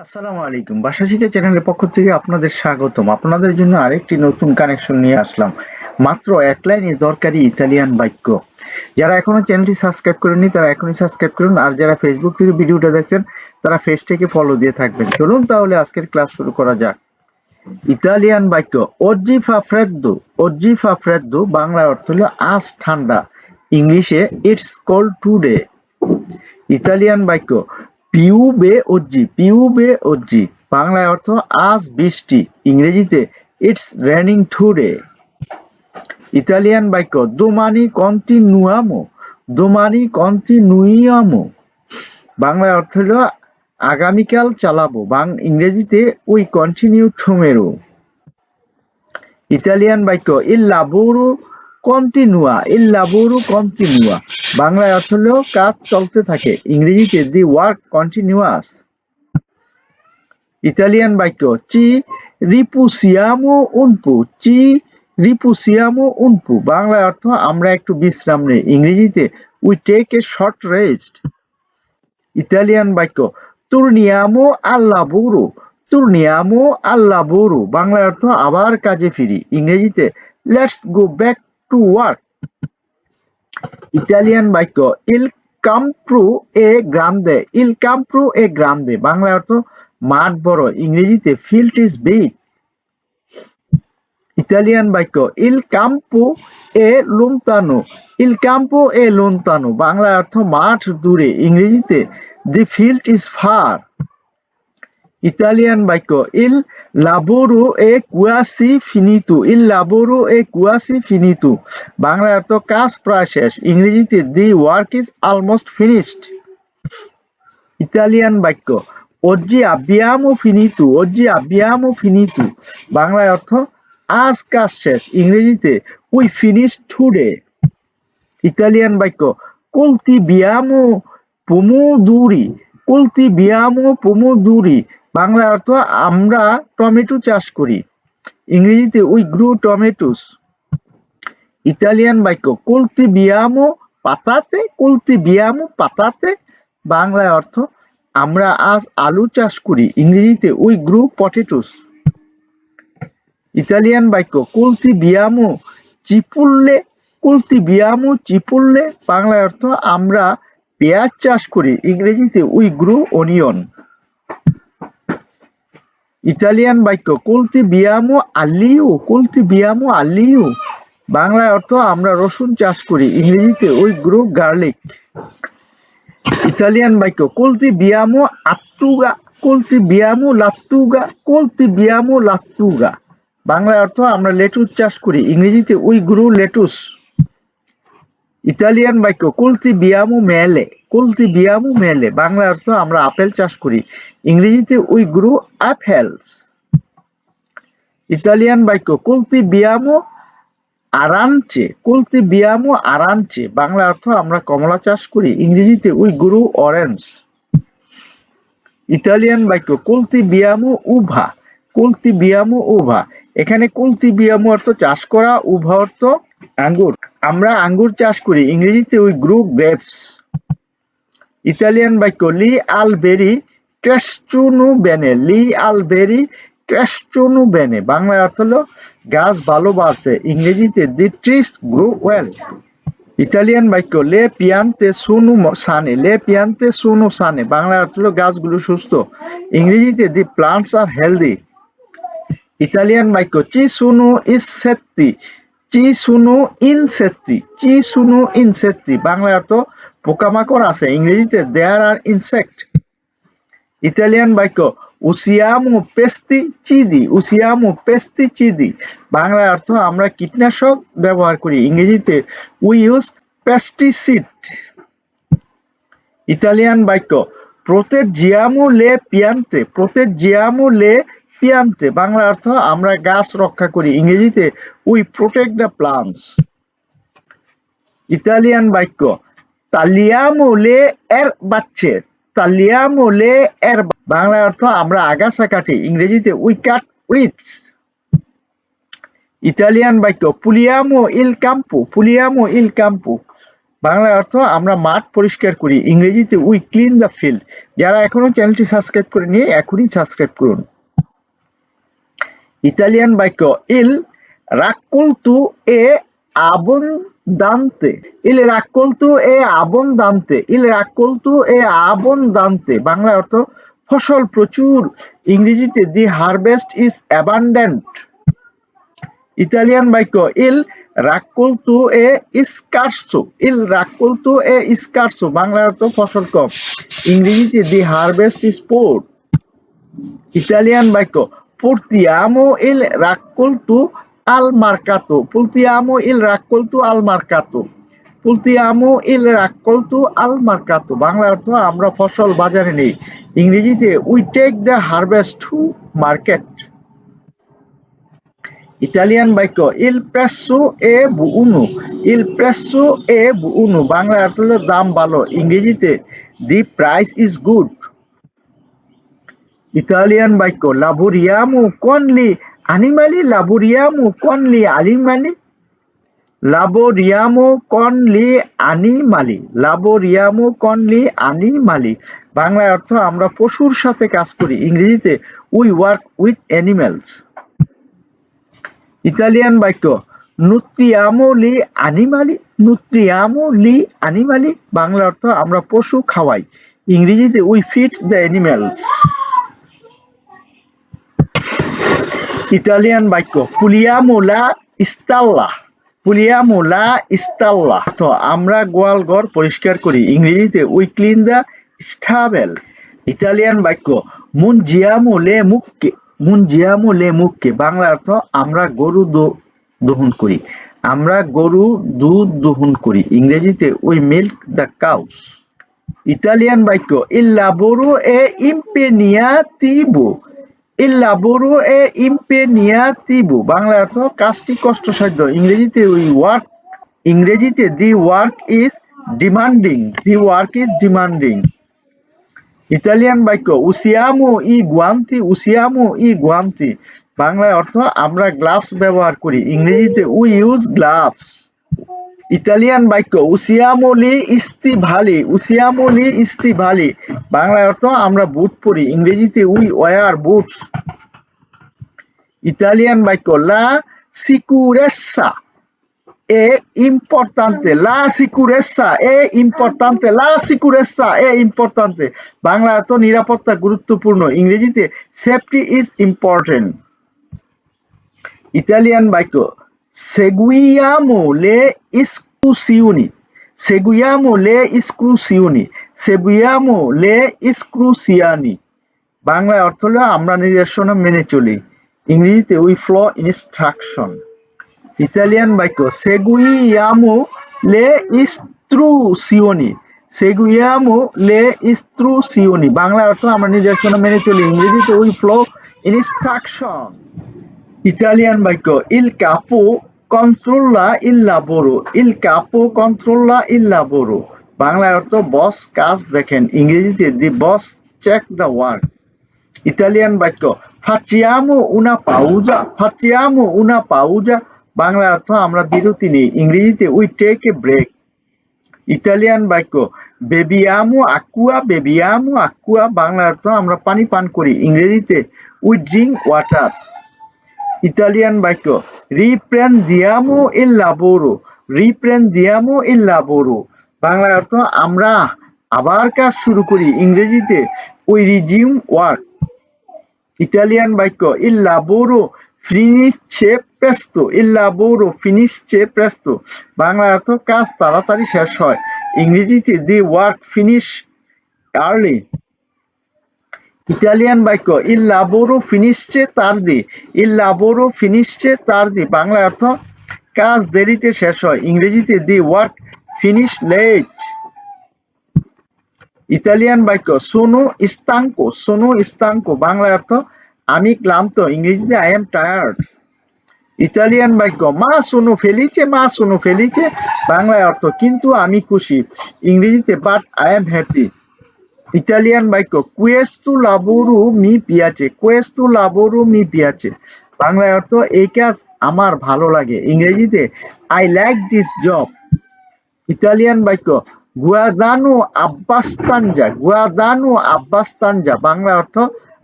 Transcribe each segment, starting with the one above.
আসসালামু আলাইকুম। বাসা শিখা চ্যানেলের পক্ষ থেকে আপনাদের স্বাগতম। আপনাদের জন্য আরেকটি নতুন কানেকশন নিয়ে আসলাম। মাত্র এক লাইনে দরকারি ইতালিয়ান বাক্য। যারা এখনো চ্যানেলটি সাবস্ক্রাইব করেননি তারা এখনই সাবস্ক্রাইব করুন, আর যারা ফেসবুক থেকে ভিডিওটা দেখছেন তারা পেজটিকে ফলো দিয়ে থাকবেন। চলুন তাহলে আজকের ক্লাস শুরু করা যাক। ইতালিয়ান বাক্য oggi fa freddo। oggi fa freddo Bangla অর্থ হলো আজ ঠান্ডা, ইংলিশে ইটস কোল্ড টুডে। ইতালিয়ান বাক্য পিউবে ওজি। পিউবে ওজি বাংলায় অর্থ আজ বৃষ্টি, ইংরেজিতে ইটস রেনিং টুডে। ইতালিয়ান বাক্য দোমানি কন্টিনুয়ামো। দোমানি কন্টিনুইয়ামো বাংলায় অর্থ হলো আগামীকাল চালাবো, ইংরেজিতে উই কন্টিনিউ টুমেরো। ইতালিয়ান বাক্য ইল লাবোরো কন্টিনুয়া। ইল লাবোরো কন্টিনুয়া বাংলায় অর্থ হলো কাজ চলতে থাকে, ইংরেজিতে দি ওয়ার্ক কন্টিনিউয়াস। ইতালিয়ান বাক্য চি রিপুসিয়ামো উনপু। চি রিপুসিয়ামো উনপু বাংলায় অর্থ আমরা একটু বিশ্রাম নেই, ইংরেজিতে we take a short rest. Italian বাক্য তুর্নিয়ামো আল লাবোরো। তুর্নিয়ামো আল লাবোরো বাংলায় অর্থ আবার কাজে ফিরি, ইংরেজিতে let's go back to work. Italian বাক্য ইল কাম্প্রু এ গ্রান্দে। ইল কাম্প্রু এ গ্রান্দে বাংলায় অর্থ মাঠ বড়, ইংরেজিতে ফিল্ড ইজ বিগ। ইতালিয়ান বাক্য ইল কাম্পো এ লোন্তানো। ইল কাম্পো এ লোন্তানো বাংলায় অর্থ মাঠ দূরে, ইংরেজিতে the field is far. Italian বাক্য ইল লাবোরো এ কুয়াসি ফিনিতু। ইল লাবোরো এ কুয়াসি ফিনিতু বাংলায় অর্থ কাজ প্রায় শেষ, ইংরেজিতে the work is almost finished. Italian বাক্য oggi abbiamo finito। oggi abbiamo finito বাংলায় অর্থ আজ কাজ শেষ, ইংরেজিতে উই ফিনিশড টুডে। ইতালিয়ান বাক্য coltiviamo pomodori। coltiviamo pomodori বাংলায় অর্থ আমরা টমেটো চাষ করি, ইংরেজিতে উই গ্রো টমেটোস। ইতালিয়ান বাক্য coltiviamo patate। coltiviamo patate বাংলায় অর্থ আমরা আজ আলু চাষ করি, ইংরেজিতে উই গ্রো পটেটোস। ইতালিয়ান বাক্য coltiviamo cipolle। coltiviamo cipolle বাংলায় অর্থ আমরা পেঁয়াজ চাষ করি, ইংরেজিতে উই গ্রো অনিয়ন। ইতালিয়ান বাক্য coltiviamo aglio। coltiviamo aglio বাংলায় অর্থ আমরা রসুন চাষ করি, ইংরেজিতে উই গ্রো গার্লিক। ইতালিয়ান বাক্য coltiviamo attuga। coltiviamo lattuga। coltiviamo lattuga বাংলায় অর্থ আমরা লেটুস চাষ করি, ইংরেজিতে উই গ্রো লেটুস। ইতালিয়ান বাক্য coltiviamo mele। coltiviamo mele বাংলায় অর্থ আমরা আপেল চাষ করি, ইংরেজিতে উই গ্রো অ্যাপেলস। ইতালিয়ান বাক্য coltiviamo আরাঞ্চে। coltiviamo আরাঞ্চে বাংলা অর্থ আমরা কমলা চাষ করি, ইংরেজিতে উই গ্রো অরেঞ্জ। ইতালিয়ান বাক্য coltiviamo uva। coltiviamo uva এখানে coltiviamo অর্থ চাষ করা, উভা অর্থ আঙ্গুর, আমরা আঙ্গুর চাষ করি, ইংরেজিতে উই গ্রো গ্রেপস। ইতালিয়ান বাক্য লি আলবেরি ক্রেস্টুনু বেনে। লি আলবেরি ক্রেস্টুনু বেনে বাংলা অর্থ হলো গাছ ভালো বাড়ছে, ইংরেজিতে দি ট্রিস গ্রো ওয়েল। ইতালিয়ান বাক্য লে পিয়ান্তে সুনু সানে। লে পিয়ান্তে সুনু সানে বাংলা অর্থ হলো গাছগুলো সুস্থ, ইংরেজিতে দি প্লান্টস আর হেলদি। ইতালিয়ান বাক্য চি সুনু ইনসেত্তি। চি সুনু ইনসেত্তি। চি সুনু ইনসেত্তি বাংলা অর্থ পোকামাকড় আছে, ইংরেজিতে দেয়ার আর ইনসেক্ট। ইতালিয়ান বাক্য উসিয়ামো পেস্টিচিদি। উসিয়ামো পেস্টিচিদি বাংলা অর্থ আমরা কীটনাশক ব্যবহার করি, ইংরেজিতে উই ইউজ পেস্টিসিড। ইতালিয়ান বাক্য প্রোটেজিয়ামো লে পিয়ান্তে। প্রোটেজিয়ামো লে পিয়ান্তে বাংলা অর্থ আমরা গাছ রক্ষা করি, ইংরেজিতে we protect the plants. Italian বাক্য তালিয়ামো লে এরবাচ্ছে। তালিয়ামো লে এরবা বাংলা অর্থ আমরা আগাছা কাটি, ইংরেজিতে উই কাট উইডস। ইতালিয়ান বাক্য পুলিয়ামো ইল কাম্পো। পুলিয়ামো ইল কাম্পো বাংলায় অর্থ আমরা মাঠ পরিষ্কার করি, ইংরেজিতে উই ক্লিন দ্য ফিল্ড। যারা এখনো চ্যানেলটি সাবস্ক্রাইব করেনি এখনই সাবস্ক্রাইব করুন। ইতালিয়ান বাক্য ইল রাক্কোলতো এ আবন্দান্তে, ইল রাক্কোলতো এ আবন্দান্তে, ইল রাক্কোলতো এ আবন্দান্তে। বাংলা অর্থ ফসল প্রচুর, ইংরেজিতে দি হারভেস্ট ইজ অ্যাবান্ডেন্ট। ইতালিয়ান বাক্য ইল রাক্কোলতো এ স্কার্সো, ইল রাক্কোলতো এ স্কার্সো। বাংলা অর্থ ফসল কম, ইংরেজিতে দি হারভেস্ট ইজ পোর। ইতালিয়ান বাক্য portiamo il raccolto al mercato, portiamo il raccolto al mercato, portiamo il raccolto al mercato। Bangla অর্থ আমরা ফসল বাজারে নেই, ইংরেজিতে we take the harvest to market। Italian বাক্য il prezzo è buono, il prezzo è buono। Bangla অর্থ হলো দাম ভালো, ইংরেজিতে the price is good। Italian বাক্য lavoriamo con gli animali, lavoriamo con gli animali, lavoriamo con gli animali, lavoriamo con gli animali। বাংলায় অর্থ আমরা পশুর সাথে কাজ করি, ইংরেজিতে we work with animals। Italian বাক্য nutriamo gli animali, nutriamo gli animali। Bangla অর্থ আমরা পশু খাওয়াই, ইংরেজিতে we feed the animals। Italian বাক্য পুলিয়ামো লা স্টাল্লা, পুলিয়ামো লা স্টাল্লা। তো আমরা গোয়াল ঘর পরিষ্কার করি, ইংরেজিতে we clean the stable. Italian বাক্য মুনজিয়ামো লে মুক্কে, মুনজিয়ামো লে মুক্কে। বাংলা অর্থ আমরা গরু দহন করি, আমরা গরু দুধ দহন করি, ইংরেজিতে we milk the cows. Italian বাক্য ইল লাবোরো এ ইম্পেনিয়াতিভো, il lavoro è impegnativo। বাংলা অর্থ কাজটি কষ্টসাধ্য, ইংরেজিতে we work, ইংরেজিতে the work is demanding, the work is demanding। Italian বাক্য usiamo i guanti, usiamo i guanti। বাংলায় অর্থ আমরা গ্লাভস ব্যবহার করি, ইংরেজিতে we use gloves। ইতালিয়ান বাক্য usiamo gli stivali, usiamo gli stivali। বাংলায় অর্থ আমরা বুট পরি, ইংরেজিতে we wear boots। ইতালিয়ান বাক্য la sicurezza è importante, la sicurezza è importante, la sicurezza è importante। Bangla অর্থ নিরাপত্তা গুরুত্বপূর্ণ, ইংরেজিতে safety is important। ইতালিয়ান বাক্য seguiamo le escursioni, seguiamo le escursioni, seguiamo le escursioni। Bangla অর্থ হলো আমরা নির্দেশনা মেনে চলি, ইংরেজিতে we follow instruction। ইতালিয়ান বাক্য seguiamo le istruzioni, seguiamo le istruzioni। Bangla অর্থ আমরা নির্দেশনা মেনে চলি, ইংরেজিতে we follow instruction। ইতালিয়ান বাক্য il capo controlla il lavoro, il capo controlla il lavoro। বাংলায় অর্থ বস কাজ দেখেন, ইংরেজিতে the boss check the work। Italian বাক্য facciamo una pausa, facciamo una pausa। বাংলায় অর্থ আমরা বিরতি নিই, ইংরেজিতে we take a break। Italian বাক্য beviamo acqua, beviamo acqua। বাংলায় অর্থ আমরা পানি পান করি, ইংরেজিতে we drink water। ইতালিয়ান বাক্য riprendiamo il lavoro, riprendiamo il lavoro। Bangla অর্থ আমরা আবার কাজ শুরু করি, ইংরেজিতে we resume work। ইতালিয়ান বাক্য il lavoro finisce presto, il lavoro finisce presto। Bangla অর্থ কাজ তাড়াতাড়ি শেষ হয়, ইংরেজিতে the work finish early। Italian বাক্য il lavoro finisce tardi, il lavoro finisce tardi। Bangla অর্থ কাজ দেরিতে শেষ হয়, ইংরেজিতে the work finish late। Italian বাক্য sono stanco, sono stanco। Bangla অর্থ আমি ক্লান্ত, ইংরেজিতে I am tired। ইতালিয়ান বাক্য মা sono felice, মা sono felice। বাংলায় অর্থ কিন্তু আমি খুশি, ইংরেজিতে but I am happy। Italian বাক্য questo lavoro mi piace, questo lavoro mi piace। বাংলায় অর্থ এই কাজ আমার ভালো লাগে, ইংরেজিতে I like this job। Italian বাক্য গুয়াদানো আব্বাস্তানজা, গুয়াদানো আব্বাস্তানজা, বাংলা অর্থ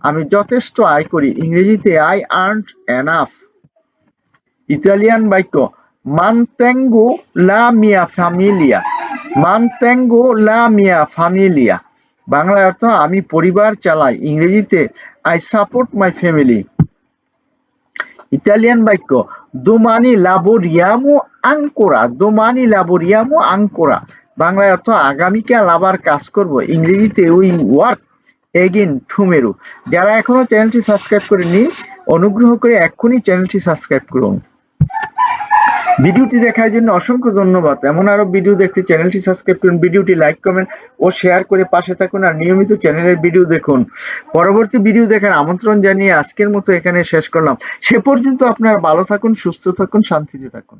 আমি যথেষ্ট আয় করি, ইংরেজিতে আই আর্নড এনাফ। ইতালিয়ান বাক্য মানতেঙ্গো লা মিয়া ফ্যামিলিয়া, মানতেঙ্গো লা মিয়া ফ্যামিলিয়া, বাংলা অর্থ আমি পরিবার চালাই, ইংরেজিতে I support my family. Italian বাক্য দোমানি লাবোরিয়ামো আঙ্কোরা, দোমানি লাবোরিয়ামো আঙ্কোরা, বাংলা অর্থ আগামীকাল আবার কাজ করব, ইংরেজিতে উই ওয়ার্ক এগেইন টুমরো। যারা এখনো চ্যানেলটি সাবস্ক্রাইব করেননি অনুগ্রহ করে এক্ষুনি চ্যানেলটি সাবস্ক্রাইব করুন। ভিডিওটি দেখার জন্য অসংখ্য ধন্যবাদ। এমন আরো ভিডিও দেখতে চ্যানেলটি সাবস্ক্রাইব করুন, ভিডিওটি লাইক কমেন্ট ও শেয়ার করে পাশে থাকুন আর নিয়মিত চ্যানেলের ভিডিও দেখুন। পরবর্তী ভিডিও দেখার আমন্ত্রণ জানিয়ে আজকের মতো এখানে শেষ করলাম। সে পর্যন্ত আপনারা ভালো থাকুন, সুস্থ থাকুন, শান্তিতে থাকুন।